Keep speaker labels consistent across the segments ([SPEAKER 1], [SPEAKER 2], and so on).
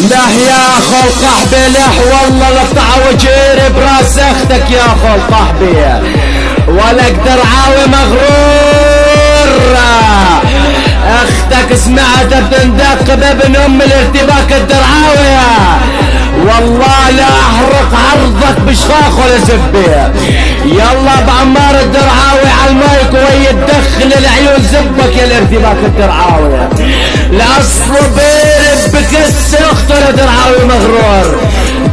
[SPEAKER 1] له يا اخو القحبي له والله لقطع وجيري براس اختك يا اخو القحبي ولك درعاوي مغرور اختك سمعت بتندق بابن ام الارتباك الدرعاوي والله لا احرق عرضك بشخاخ ولا زبيه يلا بعمار الدرعاوي على المايك وهي تدخل العيون زبك يا الارتباك الدرعاوي لاصله بيرب بكس اخته لدرعاوي مغرور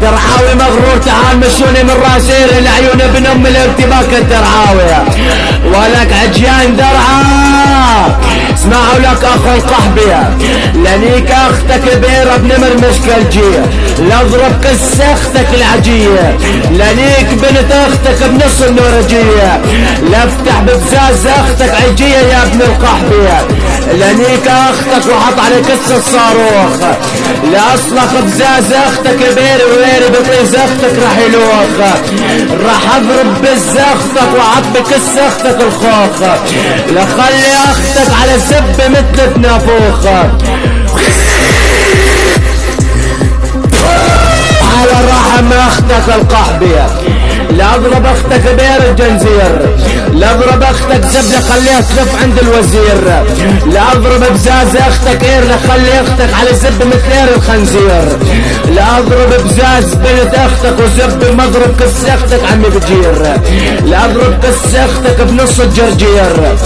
[SPEAKER 1] درعاوي مغرور تعال مشوني من راسير العيون ابن ام الارتباك الدرعاوي ولك عجيان درعا اسمعوا لك اخو القحبية لنيك اختك بيرة بنمر مشكلجية لاضرب كس اختك العجية لنيك بنت اختك بنص النورجية لافتح ببزاز اختك عجية يا ابن القحبية لنيك اختك وحط على كس الصاروخ لاصلك بزاز اختك بيري ويري بطيز اختك راح يلوخ راح اضرب بز اختك وحط بكس اختك الخوخ لخلي اختك على زب مثل نافوخ على رحم اختك القحبية لا اضرب اختك بير الجنزير لا اضرب اختك زبلة خليها تلف عند الوزير لا اضرب بزاز اختك اير خلي اختك على زب مثل اير الخنزير لا اضرب بزاز بنت اختك وزب مضرب كس اختك عمي بجير لا اضرب كس اختك بنص الجرجير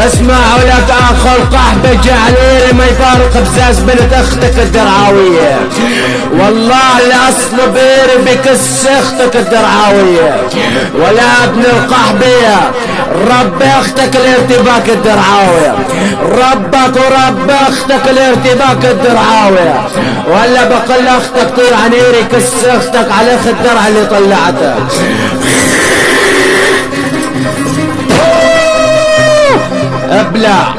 [SPEAKER 1] اسمع ولك اخو القحبة جعليلي ما يفارق بزاز بنت اختك الدرعاوية والله الاصل بيري بكس اختك الدرعاوية ولا ابن القحبية رب اختك الارتباك الدرعاوية ربك ورب اختك الارتباك الدرعاوية ولا بقل اختك طير عنيري كس اختك على اخ الدرع اللي طلعته ابلع